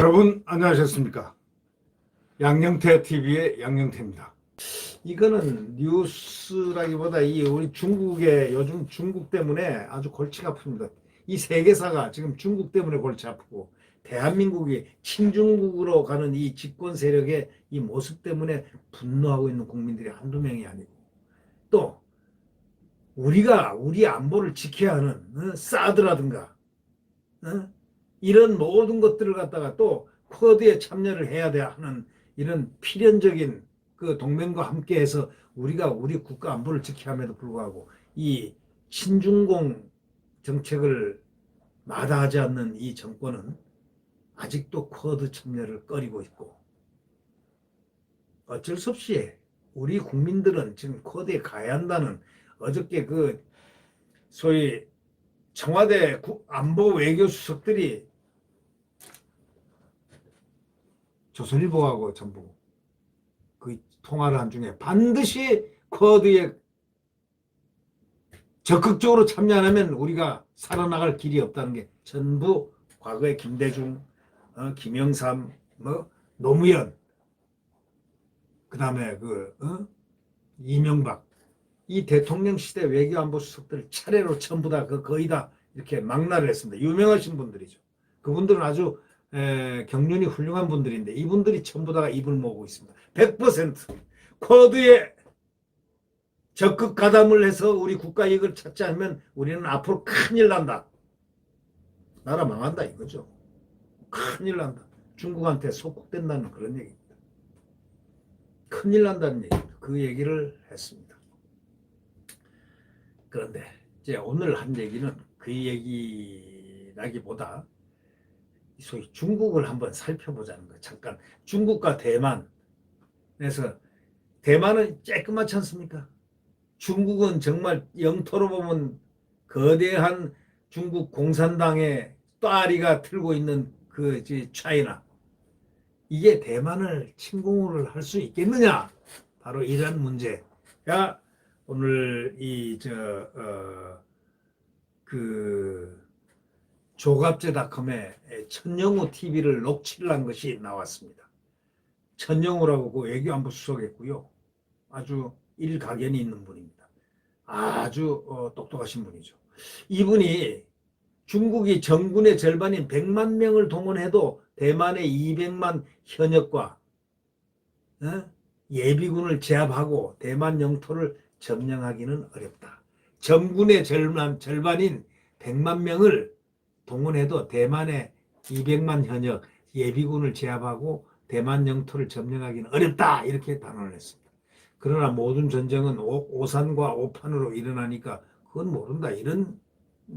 여러분 안녕하셨습니까? 양영태 TV의 양영태입니다. 이거는 뉴스라기보다 우리 중국의 요즘 중국 때문에 아주 골치가 아픕니다. 이 세계사가 지금 중국 때문에 골치 아프고 대한민국이 친중국으로 가는 이 집권 세력의 이 모습 때문에 분노하고 있는 국민들이 한두 명이 아니고, 또 우리가 우리 안보를 지켜야 하는 사드라든가 이런 모든 것들을 갖다가 또 쿼드에 참여를 해야 돼야 하는 이런 필연적인 그 동맹과 함께해서 우리가 우리 국가 안보를 지켜야 함에도 불구하고 이 친중공 정책을 마다하지 않는 이 정권은 아직도 쿼드 참여를 꺼리고 있고, 어쩔 수 없이 우리 국민들은 지금 쿼드에 가야 한다는, 어저께 그 소위 청와대 안보 외교수석들이 조선일보하고 전부 그 통화를 한 중에 반드시 쿼드에 적극적으로 참여 안 하면 우리가 살아나갈 길이 없다는 게 전부 과거에 김대중, 김영삼, 노무현, 그 다음에 이명박, 이 대통령 시대 외교안보 수석들 차례로 전부 다 거의 다 이렇게 망라를 했습니다. 유명하신 분들이죠. 그분들은 아주 경륜이 훌륭한 분들인데 이분들이 전부 다 입을 모으고 있습니다. 100% 쿼드에 적극 가담을 해서 우리 국가 이익을 찾지 않으면 우리는 앞으로 큰일 난다. 나라 망한다 이거죠. 큰일 난다. 중국한테 속국된다는 그런 얘기입니다. 큰일 난다는 얘기입니다. 그 얘기를 했습니다. 그런데 이제 오늘 한 얘기는 그 얘기라기보다 소위 중국을 한번 살펴보자는 거예요. 잠깐 중국과 대만, 그래서 대만은 쬐끄맣지 않습니까? 중국은 정말 영토로 보면 거대한 중국 공산당의 또아리가 틀고 있는 그 차이나, 이게 대만을 침공을 할 수 있겠느냐, 바로 이런 문제가 오늘 조갑제닷컴에 천영우 TV를 녹취를 한 것이 나왔습니다. 천영우라고 그 외교안보 수석했고요. 아주 일가견이 있는 분입니다. 아주 똑똑하신 분이죠. 이분이 중국이 정군의 절반인 100만 명을 동원해도 대만의 200만 현역과 예비군을 제압하고 대만 영토를 점령하기는 어렵다. 정군의 절반인 100만 명을 동원해도 대만의 200만 현역 예비군을 제압하고 대만 영토를 점령하기는 어렵다. 이렇게 단언을 했습니다. 그러나 모든 전쟁은 오산과 오판으로 일어나니까 그건 모른다. 이런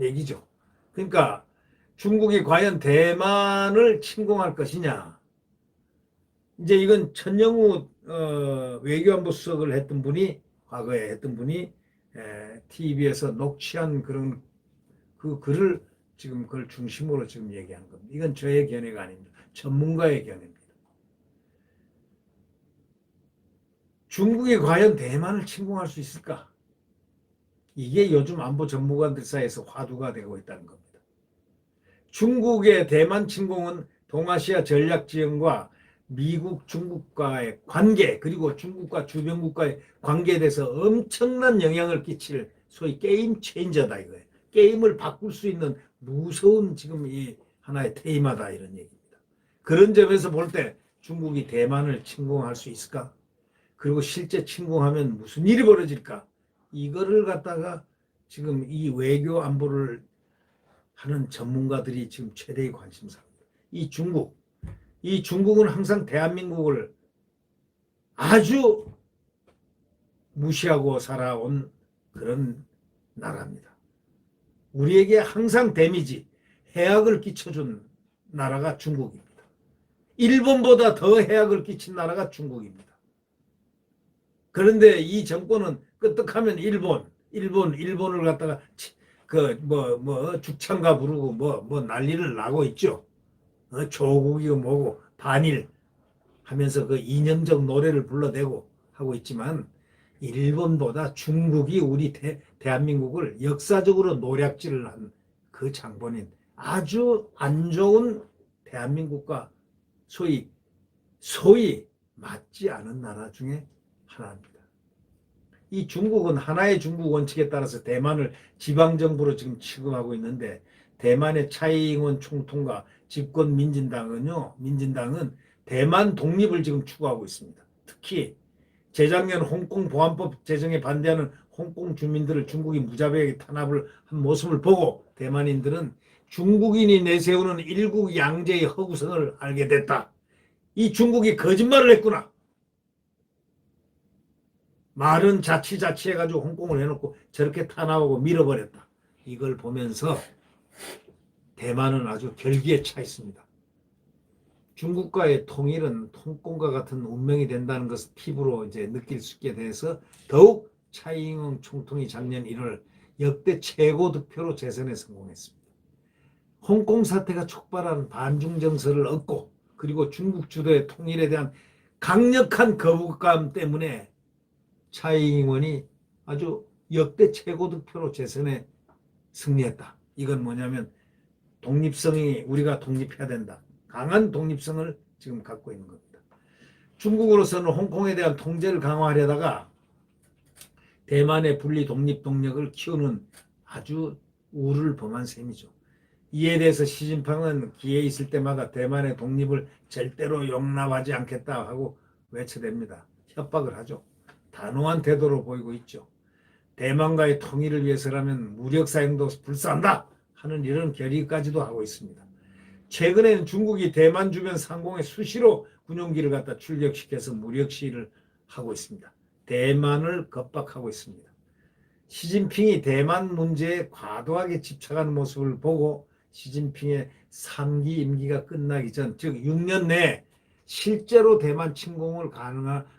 얘기죠. 그러니까 중국이 과연 대만을 침공할 것이냐. 이제 이건 천영우 외교안보 수석을 했던 분이, 과거에 했던 분이 TV에서 녹취한 그런 그 글을 지금 그걸 중심으로 지금 얘기하는 겁니다. 이건 저의 견해가 아닙니다. 전문가의 견해입니다. 중국이 과연 대만을 침공할 수 있을까? 이게 요즘 안보 전문가들 사이에서 화두가 되고 있다는 겁니다. 중국의 대만 침공은 동아시아 전략 지형과 미국, 중국과의 관계, 그리고 중국과 주변 국가의 관계에 대해서 엄청난 영향을 끼칠 소위 게임 체인저다 이거예요. 게임을 바꿀 수 있는 무서운 지금 이 하나의 테이마다 이런 얘기입니다. 그런 점에서 볼 때 중국이 대만을 침공할 수 있을까? 그리고 실제 침공하면 무슨 일이 벌어질까? 이거를 갖다가 지금 이 외교 안보를 하는 전문가들이 지금 최대의 관심사입니다. 이 중국은 항상 대한민국을 아주 무시하고 살아온 그런 나라입니다. 우리에게 항상 데미지, 해악을 끼쳐준 나라가 중국입니다. 일본보다 더 해악을 끼친 나라가 중국입니다. 그런데 이 정권은 끄떡하면 일본을 갖다가 죽창가 부르고 난리를 나고 있죠. 조국이고 뭐고 반일 하면서 그 이념적 노래를 불러대고 하고 있지만, 일본보다 중국이 우리 대한민국을 역사적으로 노략질을 한 그 장본인 아주 안 좋은 대한민국과 소위 맞지 않은 나라 중에 하나입니다. 이 중국은 하나의 중국 원칙에 따라서 대만을 지방정부로 지금 취급하고 있는데, 대만의 차이잉원 총통과 집권 민진당은 대만 독립을 지금 추구하고 있습니다. 특히 재작년 홍콩 보안법 제정에 반대하는 홍콩 주민들을 중국이 무자비하게 탄압을 한 모습을 보고 대만인들은 중국인이 내세우는 일국 양제의 허구성을 알게 됐다. 이 중국이 거짓말을 했구나. 말은 자치해가지고 홍콩을 해놓고 저렇게 탄압하고 밀어버렸다. 이걸 보면서 대만은 아주 결기에 차 있습니다. 중국과의 통일은 홍콩과 같은 운명이 된다는 것을 피부로 이제 느낄 수 있게 돼서 더욱 차이잉원 총통이 작년 1월 역대 최고 득표로 재선에 성공했습니다. 홍콩 사태가 촉발한 반중 정서를 얻고, 그리고 중국 주도의 통일에 대한 강력한 거부감 때문에 차이잉원이 아주 역대 최고 득표로 재선에 승리했다. 이건 뭐냐면 독립성이, 우리가 독립해야 된다. 강한 독립성을 지금 갖고 있는 겁니다. 중국으로서는 홍콩에 대한 통제를 강화하려다가 대만의 분리 독립 동력을 키우는 아주 우를 범한 셈이죠. 이에 대해서 시진핑은 기회 있을 때마다 대만의 독립을 절대로 용납하지 않겠다 하고 외쳐댑니다. 협박을 하죠. 단호한 태도로 보이고 있죠. 대만과의 통일을 위해서라면 무력 사용도 불사한다 하는 이런 결의까지도 하고 있습니다. 최근에는 중국이 대만 주변 상공에 수시로 군용기를 갖다 출격시켜서 무력 시위를 하고 있습니다. 대만을 겁박하고 있습니다. 시진핑이 대만 문제에 과도하게 집착하는 모습을 보고 시진핑의 3기 임기가 끝나기 전, 즉 6년 내에 실제로 대만 침공을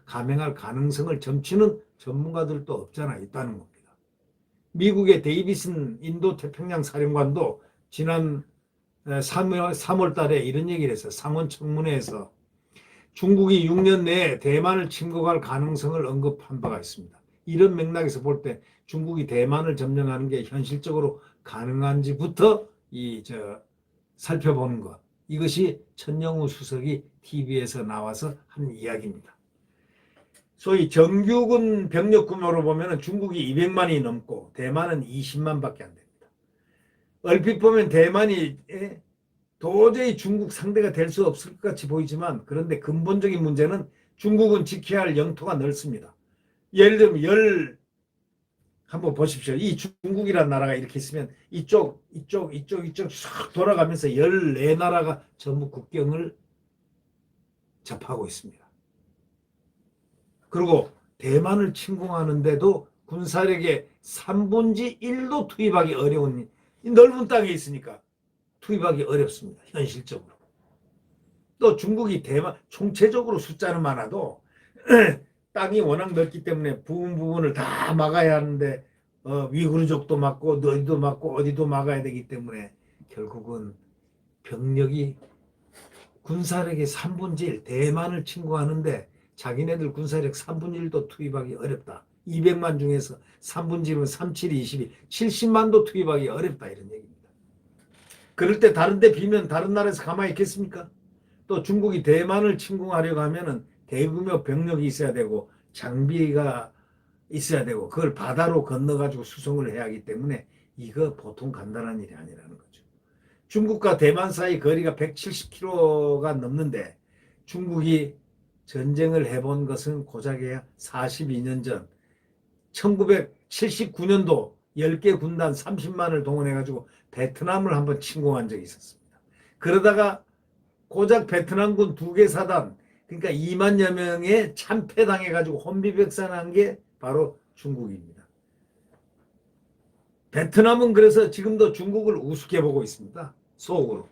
감행할 가능성을 점치는 전문가들도 없잖아 있다는 겁니다. 미국의 데이비슨 인도태평양 사령관도 지난 3월 달에 이런 얘기를 했어요. 상원 청문회에서 중국이 6년 내에 대만을 침공할 가능성을 언급한 바가 있습니다. 이런 맥락에서 볼 때 중국이 대만을 점령하는 게 현실적으로 가능한지부터 살펴보는 것. 이것이 천영우 수석이 TV에서 나와서 한 이야기입니다. 소위 정규군 병력 규모로 보면 중국이 200만이 넘고 대만은 20만밖에 안 됩니다. 얼핏 보면 대만이 도저히 중국 상대가 될 수 없을 것 같이 보이지만, 그런데 근본적인 문제는 중국은 지켜야 할 영토가 넓습니다. 예를 들면 한번 보십시오. 이 중국이라는 나라가 이렇게 있으면 이쪽 싹 돌아가면서 14나라가 전부 국경을 접하고 있습니다. 그리고 대만을 침공하는데도 군사력의 3분의 1도 투입하기 어려운 이 넓은 땅에 있으니까 투입하기 어렵습니다. 현실적으로. 또 중국이 대만 총체적으로 숫자는 많아도 땅이 워낙 넓기 때문에 부분을 다 막아야 하는데 위구르족도 막고 너희도 막고 어디도 막아야 되기 때문에 결국은 군사력의 3분의 1, 대만을 침공하는데 자기네들 군사력 3분의 1도 투입하기 어렵다. 200만 중에서 3분의 1은 3, 7, 22, 70만도 투입하기 어렵다 이런 얘기입니다. 그럴 때 다른 데 비면 다른 나라에서 가만히 있겠습니까? 또 중국이 대만을 침공하려고 하면은 대규모 병력이 있어야 되고 장비가 있어야 되고 그걸 바다로 건너가지고 수송을 해야 하기 때문에 이거 보통 간단한 일이 아니라는 거죠. 중국과 대만 사이 거리가 170km가 넘는데 중국이 전쟁을 해본 것은 고작해야 42년 전 1979년도 10개 군단 30만을 동원해가지고 베트남을 한번 침공한 적이 있었습니다. 그러다가 고작 베트남군 2개 사단, 그러니까 2만여 명에 참패당해가지고 혼비백산한 게 바로 중국입니다. 베트남은 그래서 지금도 중국을 우습게 보고 있습니다. 속으로.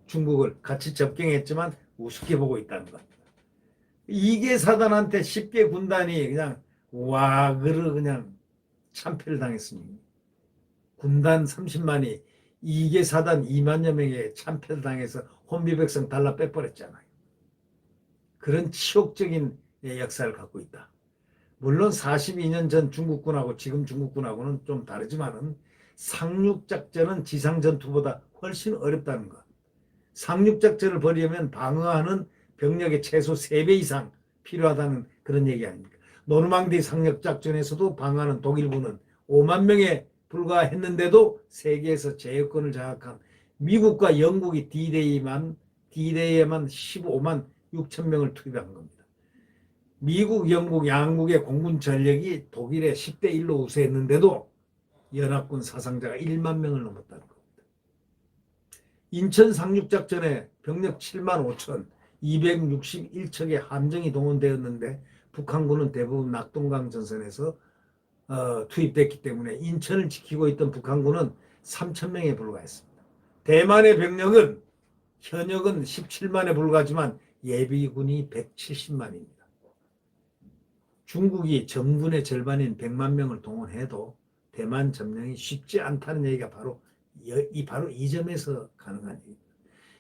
중국을 같이 접경했지만 우습게 보고 있다는 겁니다. 2개 사단한테 10개 군단이 그냥 그냥 참패를 당했습니다. 군단 30만이 2개 사단 2만여 명에 참패를 당해서 혼비백성 달라 빼버렸잖아요. 그런 치욕적인 역사를 갖고 있다. 물론 42년 전 중국군하고 지금 중국군하고는 좀 다르지만은 상륙작전은 지상전투보다 훨씬 어렵다는 것. 상륙작전을 벌이려면 방어하는 병력의 최소 3배 이상 필요하다는 그런 얘기 아닙니까? 노르망디 상륙작전에서도 방어하는 독일군은 5만 명에 불과했는데도 세계에서 제휴권을 장악한 미국과 영국이 D-Day에만 15만 6천 명을 투입한 겁니다. 미국, 영국 양국의 공군 전력이 독일의 10대 1로 우세했는데도 연합군 사상자가 1만 명을 넘었다는 겁니다. 인천 상륙작전에 병력 7만 5천 261척의 함정이 동원되었는데 북한군은 대부분 낙동강 전선에서 투입됐기 때문에 인천을 지키고 있던 북한군은 3천 명에 불과했습니다. 대만의 병력은 현역은 17만에 불과하지만 예비군이 170만입니다. 중국이 정군의 절반인 100만 명을 동원해도 대만 점령이 쉽지 않다는 얘기가 바로 이 점에서 가능한 얘기입니다.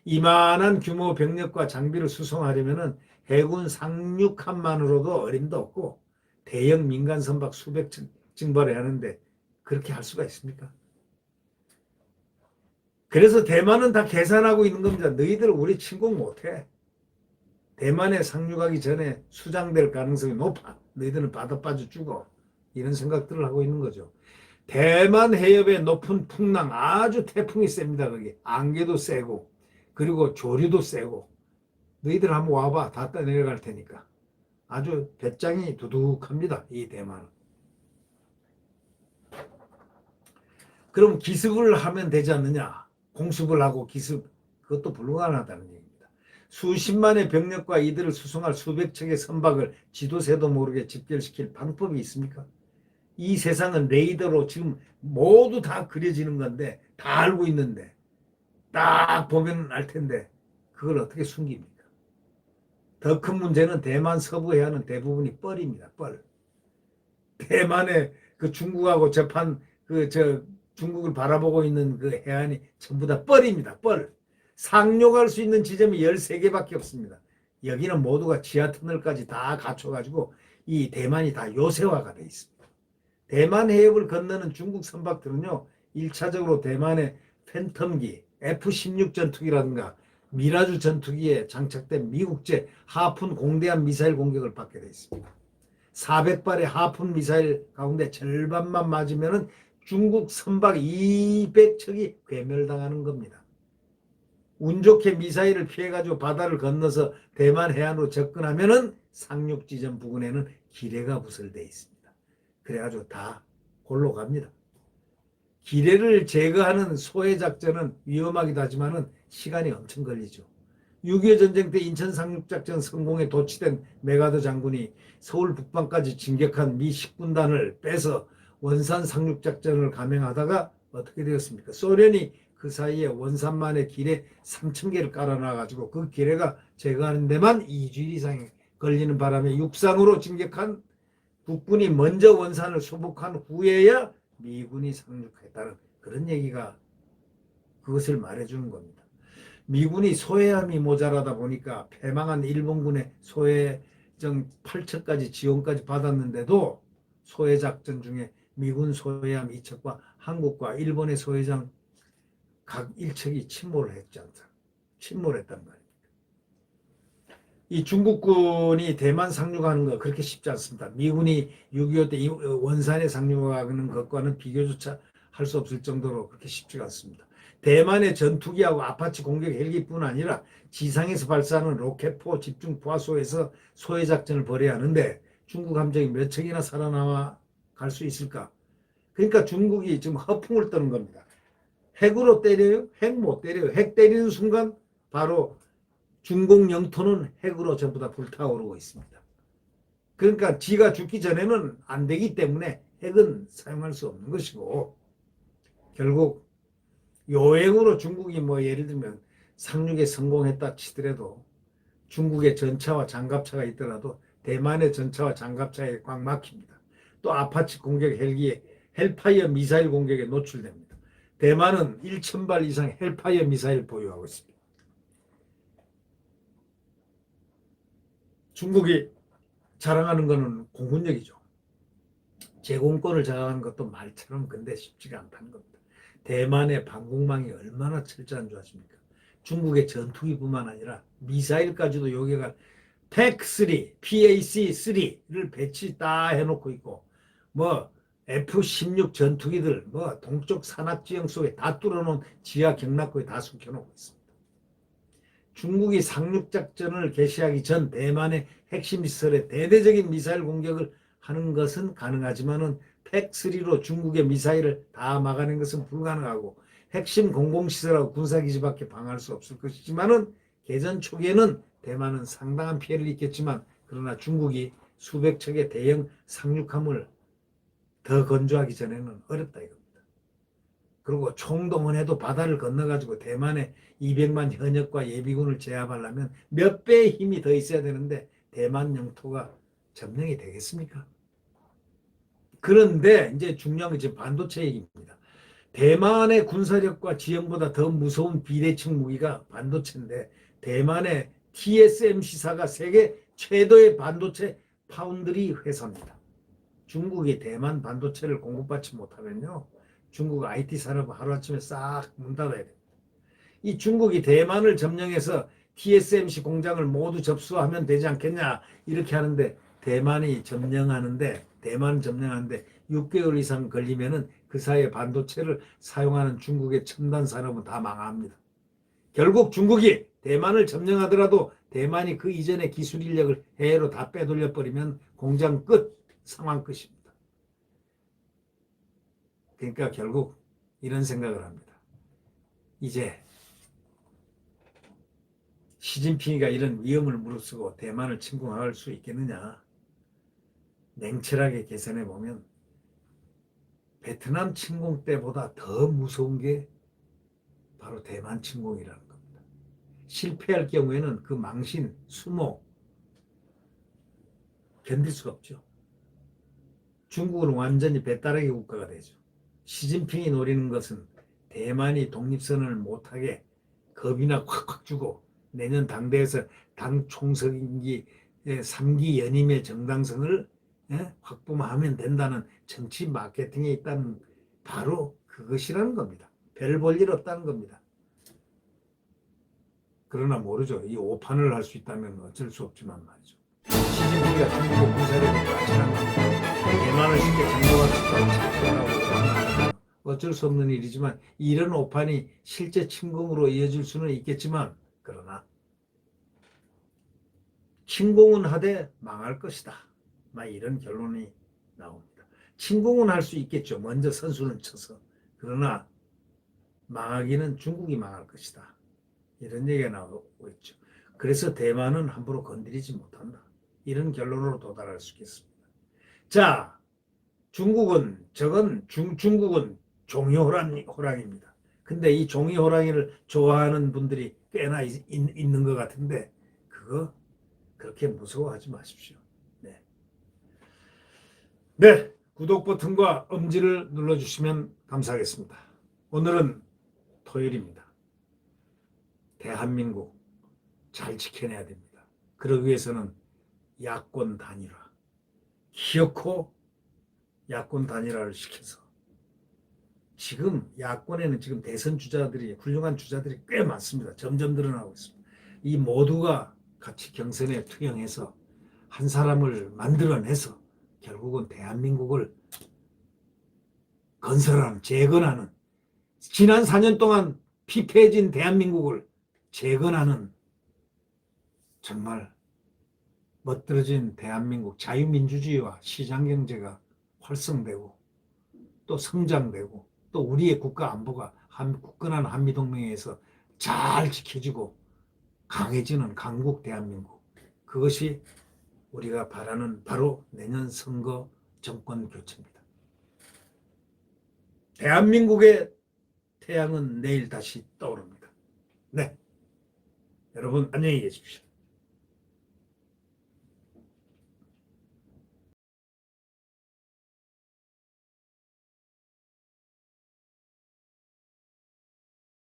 이만한 규모 병력과 장비를 수송하려면 해군 상륙함만으로도 어림도 없고 대형 민간 선박 수백 척 증발해야 하는데 그렇게 할 수가 있습니까? 그래서 대만은 다 계산하고 있는 겁니다. 너희들 우리 침공 못해. 대만에 상륙하기 전에 수장될 가능성이 높아. 너희들은 바다 빠져 죽어. 이런 생각들을 하고 있는 거죠. 대만 해협의 높은 풍랑, 아주 태풍이 셉니다. 거기 안개도 세고 그리고 조류도 세고. 너희들 한번 와봐. 다 떠내려갈 테니까. 아주 배짱이 두둑합니다. 이 대만은. 그럼 기습을 하면 되지 않느냐? 공습을 하고 기습, 그것도 불가능하다는 얘기입니다. 수십만의 병력과 이들을 수송할 수백 척의 선박을 지도새도 모르게 집결시킬 방법이 있습니까? 이 세상은 레이더로 지금 모두 다 그려지는 건데, 다 알고 있는데, 딱 보면 알 텐데, 그걸 어떻게 숨깁니까? 더 큰 문제는 대만 서부 해안은 대부분이 뻘입니다. 뻘. 대만의 그 중국하고 접한 중국을 바라보고 있는 그 해안이 전부 다 뻘입니다. 뻘. 상륙할 수 있는 지점이 13개밖에 없습니다. 여기는 모두가 지하 터널까지 다 갖춰가지고 이 대만이 다 요새화가 되어 있습니다. 대만 해협을 건너는 중국 선박들은요, 1차적으로 대만의 팬텀기, F-16 전투기라든가 미라주 전투기에 장착된 미국제 하푼 공대함 미사일 공격을 받게 되어 있습니다. 400발의 하푼 미사일 가운데 절반만 맞으면 중국 선박 200척이 괴멸당하는 겁니다. 운 좋게 미사일을 피해가지고 바다를 건너서 대만 해안으로 접근하면 상륙지점 부근에는 기뢰가 부설되어 있습니다. 그래가지고 다 골로 갑니다. 기뢰를 제거하는 소해작전은 위험하기도 하지만 시간이 엄청 걸리죠. 6.25 전쟁 때 인천 상륙작전 성공에 도취된 메가더 장군이 서울 북방까지 진격한 미 10군단을 빼서 원산 상륙작전을 감행하다가 어떻게 되었습니까? 소련이 그 사이에 원산만의 기뢰 3,000개를 깔아놔가지고 그 기뢰가 제거하는 데만 2주일 이상이 걸리는 바람에 육상으로 진격한 국군이 먼저 원산을 수복한 후에야 미군이 상륙했다는 그런 얘기가 그것을 말해주는 겁니다. 미군이 소해함이 모자라다 보니까 패망한 일본군의 소해정 8척까지 지원까지 받았는데도 소해작전 중에 미군 소해함 2척과 한국과 일본의 소해장 각 1척이 침몰했단 말입니다. 이 중국군이 대만 상륙하는 거 그렇게 쉽지 않습니다. 미군이 6.25 때 원산에 상륙하는 것과는 비교조차 할 수 없을 정도로 그렇게 쉽지가 않습니다. 대만의 전투기하고 아파치 공격 헬기뿐 아니라 지상에서 발사하는 로켓포 집중 포화소에서 소해 작전을 벌여야 하는데 중국 함정이 몇 척이나 살아남아 갈 수 있을까? 그러니까 중국이 지금 허풍을 떠는 겁니다. 핵으로 때려요? 핵 못 때려요. 핵 때리는 순간 바로 중국 영토는 핵으로 전부 다 불타오르고 있습니다. 그러니까 지가 죽기 전에는 안 되기 때문에 핵은 사용할 수 없는 것이고 결국 요행으로 중국이 예를 들면 상륙에 성공했다 치더라도 중국의 전차와 장갑차가 있더라도 대만의 전차와 장갑차에 꽉 막힙니다. 또 아파치 공격 헬기에 헬파이어 미사일 공격에 노출됩니다. 대만은 1,000발 이상 헬파이어 미사일 보유하고 있습니다. 중국이 자랑하는 것은 공군력이죠. 제공권을 자랑하는 것도 말처럼 근데 쉽지가 않다는 겁니다. 대만의 방공망이 얼마나 철저한 줄 아십니까? 중국의 전투기뿐만 아니라 미사일까지도 요격할 PAC-3, PAC-3를 배치 다 해놓고 있고 뭐 F-16 전투기들 뭐 동쪽 산악지형 속에 다 뚫어놓은 지하 경납고에 다 숨겨놓고 있습니다. 중국이 상륙작전을 개시하기 전 대만의 핵심 시설에 대대적인 미사일 공격을 하는 것은 가능하지만은 PAC-3로 중국의 미사일을 다 막아낸 것은 불가능하고 핵심 공공시설하고 군사기지밖에 방어할 수 없을 것이지만은 개전 초기에는 대만은 상당한 피해를 입겠지만 그러나 중국이 수백 척의 대형 상륙함을 더 건조하기 전에는 어렵다 이겁니다. 그리고 총동원해도 바다를 건너가지고 대만의 200만 현역과 예비군을 제압하려면 몇 배의 힘이 더 있어야 되는데 대만 영토가 점령이 되겠습니까? 그런데 이제 중요한 게 지금 반도체 얘기입니다. 대만의 군사력과 지형보다 더 무서운 비대칭 무기가 반도체인데 대만의 TSMC사가 세계 최대의 반도체 파운드리 회사입니다. 중국이 대만 반도체를 공급받지 못하면요. 중국 IT 산업 하루아침에 싹 문 닫아야 됩니다. 이 중국이 대만을 점령해서 TSMC 공장을 모두 접수하면 되지 않겠냐 이렇게 하는데 대만 점령하는데 6개월 이상 걸리면은 그 사이에 반도체를 사용하는 중국의 첨단 산업은 다 망합니다. 결국 중국이 대만을 점령하더라도 대만이 그 이전의 기술 인력을 해외로 다 빼돌려 버리면 공장 끝, 상황 끝입니다. 그러니까 결국 이런 생각을 합니다. 이제 시진핑이가 이런 위험을 무릅쓰고 대만을 침공할 수 있겠느냐. 냉철하게 계산해 보면 베트남 침공 때보다 더 무서운 게 바로 대만 침공이라는 겁니다. 실패할 경우에는 그 망신, 수모 견딜 수가 없죠. 중국은 완전히 배따라기 국가가 되죠. 시진핑이 노리는 것은 대만이 독립선언을 못하게 겁이나 콱콱 주고 내년 당대에서 당 총석임기 3기 연임의 정당성을 확보하면 된다는 정치 마케팅에 있다는 바로 그것이라는 겁니다. 별 볼 일 없다는 겁니다. 그러나 모르죠. 이 오판을 할 수 있다면 어쩔 수 없지만 말이죠. 시진핑이가 중국의 군사력을 과신한 대만을 쉽게 정복할 수 있다고 어쩔 수 없는 일이지만 이런 오판이 실제 침공으로 이어질 수는 있겠지만 그러나 침공은 하되 망할 것이다. 막 이런 결론이 나옵니다. 침공은 할 수 있겠죠. 먼저 선수는 쳐서. 그러나 망하기는 중국이 망할 것이다. 이런 얘기가 나오고 있죠. 그래서 대만은 함부로 건드리지 못한다. 이런 결론으로 도달할 수 있겠습니다. 자, 중국은 중국은 종이호랑입니다. 근데 이 종이호랑이를 좋아하는 분들이 꽤나 있는 것 같은데 그거 그렇게 무서워하지 마십시오. 네. 네, 구독 버튼과 엄지를 눌러주시면 감사하겠습니다. 오늘은 토요일입니다. 대한민국 잘 지켜내야 됩니다. 그러기 위해서는 야권 단일화, 기어코 야권 단일화를 시켜서 지금 야권에는 지금 대선 주자들이 훌륭한 주자들이 꽤 많습니다. 점점 늘어나고 있습니다. 이 모두가 같이 경선에 투영해서 한 사람을 만들어내서 결국은 대한민국을 건설하는, 재건하는 지난 4년 동안 피폐해진 대한민국을 재건하는 정말 멋들어진 대한민국 자유민주주의와 시장경제가 활성되고 또 성장되고 또 우리의 국가 안보가 굳건한 한미동맹에서 잘 지켜지고 강해지는 강국 대한민국 그것이 우리가 바라는 바로 내년 선거 정권 교체입니다. 대한민국의 태양은 내일 다시 떠오릅니다. 네, 여러분 안녕히 계십시오.